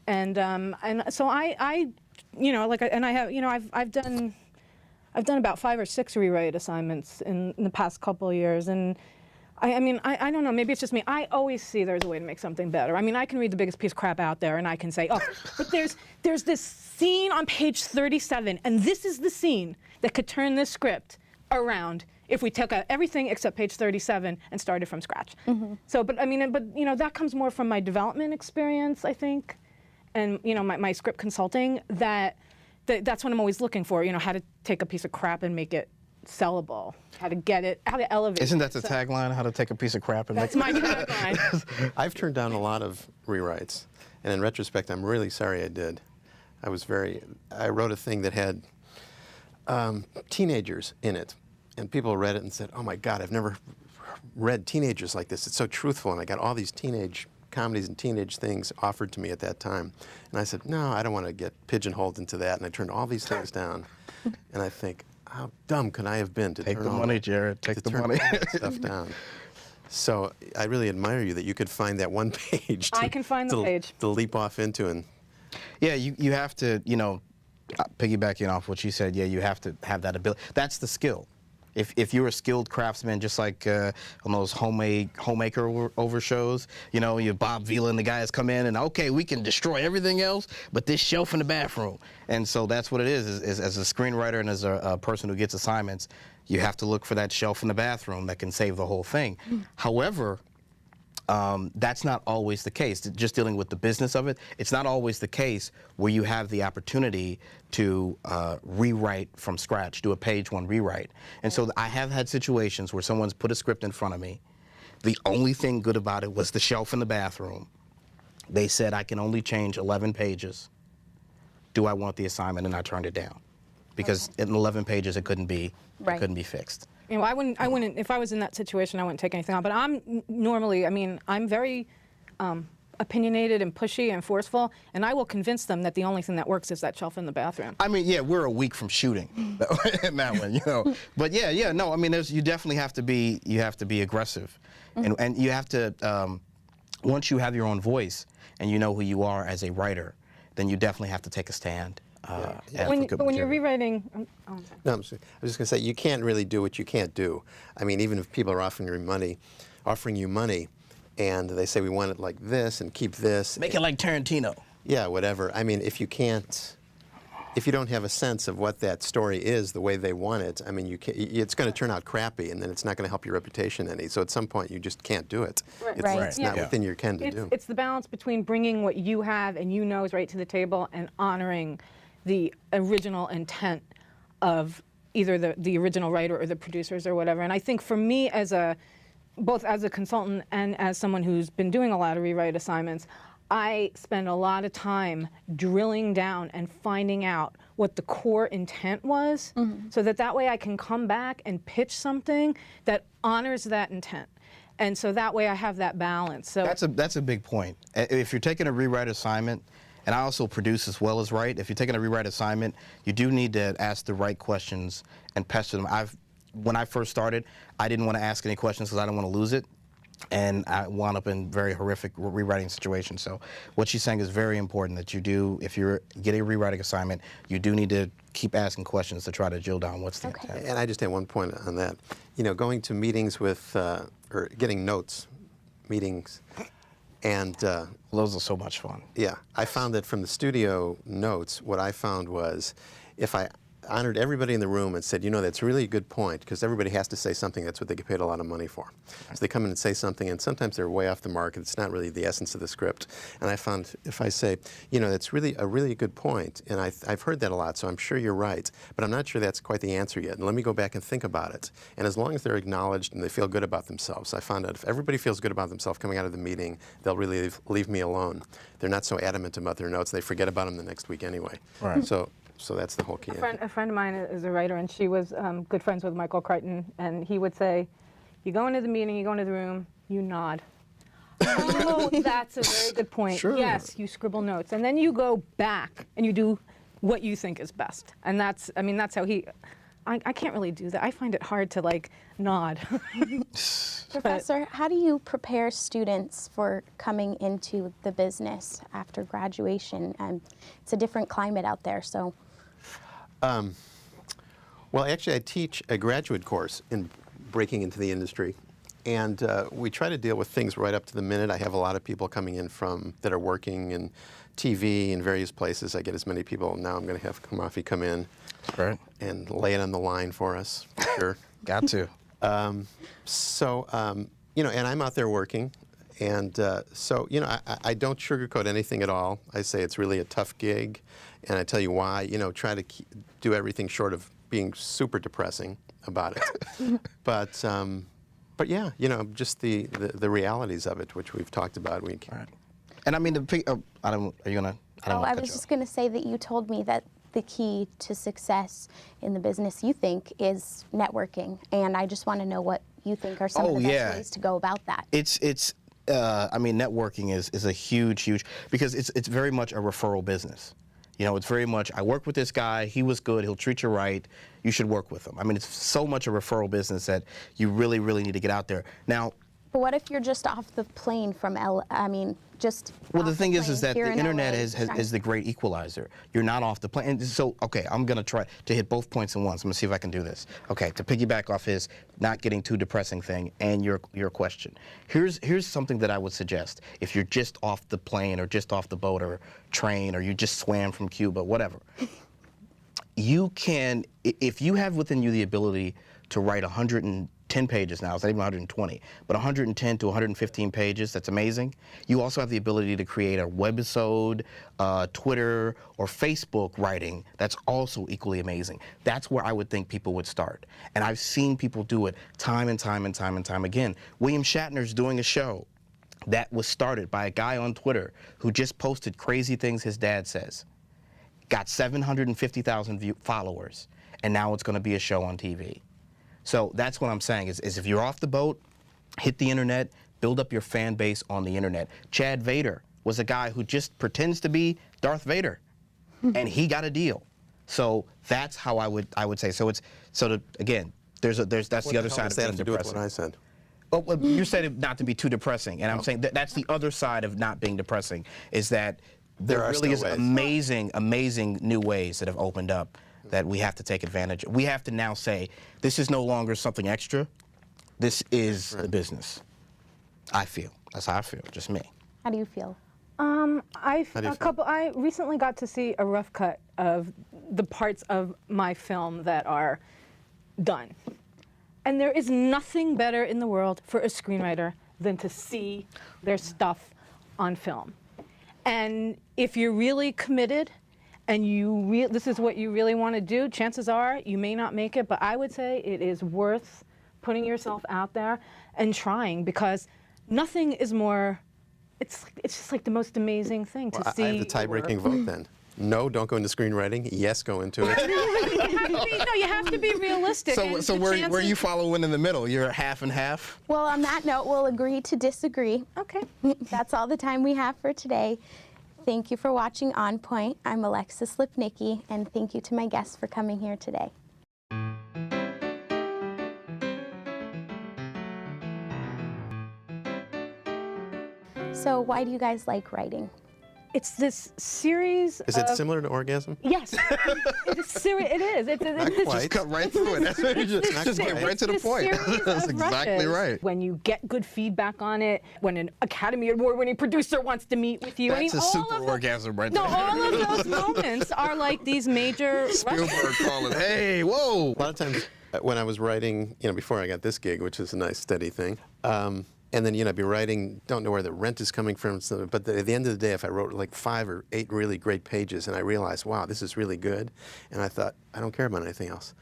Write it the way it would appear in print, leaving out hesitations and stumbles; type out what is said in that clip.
And so I you know, like, and I have, you know, I've done about 5 or 6 rewrite assignments in the past couple of years, and I mean, I don't know, maybe it's just me. I always see there's a way to make something better. I mean, I can read the biggest piece of crap out there, and I can say, oh, but there's this scene on page 37, and this is the scene that could turn this script around if we took out everything except page 37 and started from scratch. So, but I mean, but you know, that comes more from my development experience, I think, and you know, my script consulting. That's what I'm always looking for. You know, how to take a piece of crap and make it sellable, how to get it, how to elevate. Isn't that the tagline? How to take a piece of crap and that's make it? That's my tagline. I've turned down a lot of rewrites, and in retrospect, I'm really sorry I did. I wrote a thing that had teenagers in it, and people read it and said, oh my God, I've never read teenagers like this. It's so truthful, and I got all these teenage comedies and teenage things offered to me at that time. And I said, no, I don't want to get pigeonholed into that, and I turned all these things down. And I think, how dumb could I have been to take turn the money, Jared. Take the money. all that stuff down. So I really admire you that you could find that one page. I can find the page to leap off into, and yeah, you have to, you know, piggybacking off what you said. Yeah, you have to have that ability. That's the skill. If you're a skilled craftsman, just like on those homemaker over shows, you know, you Bob Vila and the guys come in and, okay, we can destroy everything else, but this shelf in the bathroom. And so that's what it is as a screenwriter and as a person who gets assignments, you have to look for that shelf in the bathroom that can save the whole thing. However, that's not always the case. Just dealing with the business of it, it's not always the case where you have the opportunity to rewrite from scratch, do a page 1 rewrite. And so I have had situations where someone's put a script in front of me. The only thing good about it was the shelf in the bathroom. They said, I can only change 11 pages. Do I want the assignment? And I turned it down. Because in 11 pages, it couldn't be fixed. You know, I wouldn't, if I was in that situation, I wouldn't take anything on. But I'm normally, I mean, I'm very opinionated and pushy and forceful, and I will convince them that the only thing that works is that shelf in the bathroom. I mean, yeah, we're a week from shooting in that one, you know. But yeah, no, I mean, you definitely have to be aggressive, and you have to, once you have your own voice and you know who you are as a writer, then you definitely have to take a stand. When you're rewriting, no, I was just going to say, you can't really do what you can't do. I mean, even if people are offering you money, and they say we want it like this and keep this, make it like Tarantino. Yeah, whatever. I mean, if you don't have a sense of what that story is the way they want it, I mean, it's going to turn out crappy, and then it's not going to help your reputation any. So at some point, you just can't do it. It's not within your ken to do. It's the balance between bringing what you have and you know is right to the table and honoring the original intent of either the original writer or the producers or whatever. And I think for me, both as a consultant and as someone who's been doing a lot of rewrite assignments, I spend a lot of time drilling down and finding out what the core intent was, so that way I can come back and pitch something that honors that intent. And so that way I have that balance. So that's a big point. If you're taking a rewrite assignment, and I also produce as well as write, if you're taking a rewrite assignment, you do need to ask the right questions and pester them. When I first started, I didn't want to ask any questions because I didn't want to lose it. And I wound up in very horrific rewriting situations. So what she's saying is very important, that you do, if you're getting a rewriting assignment, you do need to keep asking questions to try to drill down what's the intent. And I just have one point on that. You know, going to meetings with, or getting notes, meetings, and those are so much fun. Yeah, I found that from the studio notes, what I found was if I honored everybody in the room and said, you know, that's really a good point, because everybody has to say something. That's what they get paid a lot of money for. So they come in and say something, and sometimes they're way off the mark. It's not really the essence of the script. And I found if I say, you know, that's really a really good point, and I've heard that a lot, so I'm sure you're right, but I'm not sure that's quite the answer yet. And let me go back and think about it. And as long as they're acknowledged and they feel good about themselves, I found out if everybody feels good about themselves coming out of the meeting, they'll really leave me alone. They're not so adamant about their notes. They forget about them the next week anyway. Right. So that's the whole key. A friend of mine is a writer, and she was good friends with Michael Crichton, and he would say, you go into the meeting, you go into the room, you nod. Oh, that's a very good point. Sure. Yes, you scribble notes. And then you go back and you do what you think is best. And that's how he, I can't really do that. I find it hard to like nod. Professor, how do you prepare students for coming into the business after graduation? It's a different climate out there, so. Well, actually, I teach a graduate course in breaking into the industry. And we try to deal with things right up to the minute. I have a lot of people coming in that are working in TV in various places. I get as many people. Now I'm going to have Kamafi come in and lay it on the line for us. Sure. Got to. You know, and I'm out there working. And so, you know, I don't sugarcoat anything at all. I say it's really a tough gig. And I tell you why. You know, try to do everything short of being super depressing about it. But yeah, you know, just the realities of it, which we've talked about. Right. And I mean, I don't. Are you gonna? I don't. Oh, I was just going to say that you told me that the key to success in the business you think is networking, and I just want to know what you think are some of the best ways to go about that. I mean, networking is a huge because it's very much a referral business. You know, it's very much, I work with this guy, he was good, he'll treat you right, you should work with him. I mean, it's so much a referral business that you really need to get out there. Now, but what if you're just off the plane from just well, the thing is that the in internet LA, is the great equalizer. You're not off the plane. And so, okay, I'm going to try to hit both points at once. I'm going to see if I can do this. Okay, to piggyback off his not getting too depressing thing and your question. Here's something that I would suggest. If you're just off the plane or just off the boat or train or you just swam from Cuba, whatever, you can, if you have within you the ability to write 110 pages now, it's not even 120, but 110 to 115 pages, that's amazing. You also have the ability to create a webisode, Twitter, or Facebook writing that's also equally amazing. That's where I would think people would start. And I've seen people do it time and time again. William Shatner's doing a show that was started by a guy on Twitter who just posted crazy things his dad says. Got 750,000 followers, and now it's going to be a show on TV. So that's what I'm saying is if you're off the boat, hit the internet, build up your fan base on the internet. Chad Vader was a guy who just pretends to be Darth Vader, and he got a deal. So that's how I would say. So again, that's the other side of being depressing. With what I said? Well, you said it not to be too depressing, and I'm saying that's the other side of not being depressing is that there really is amazing new ways that have opened up that we have to take advantage of. We have to now say, this is no longer something extra. This is the business. I feel. That's how I feel, just me. How do you feel? I recently got to see a rough cut of the parts of my film that are done. And there is nothing better in the world for a screenwriter than to see their stuff on film. And if you're really committed and this is what you really want to do, chances are you may not make it, but I would say it is worth putting yourself out there and trying, because nothing is more, it's just like the most amazing thing to see. I have the tie-breaking vote then. No, don't go into screenwriting. Yes, go into it. You have to be realistic. So where you following in the middle? You're half and half? Well, on that note, we'll agree to disagree. Okay. That's all the time we have for today. Thank you for watching On Point. I'm Alexis Lipnicki, and thank you to my guests for coming here today. So why do you guys like writing? It's this series Is it similar to orgasm? Yes. It is. It's Just cut right through it. That's what you just get right to the point. That's exactly right. When you get good feedback on it, when an Academy Award-winning producer wants to meet with you. That's a super orgasm right there. No, all of those moments are like these major Spielberg calling, hey, whoa. A lot of times when I was writing, before I got this gig, which is a nice steady thing, and then, I'd be writing, don't know where the rent is coming from, but at the end of the day, if I wrote like 5 or 8 really great pages and I realized, wow, this is really good, and I thought, I don't care about anything else.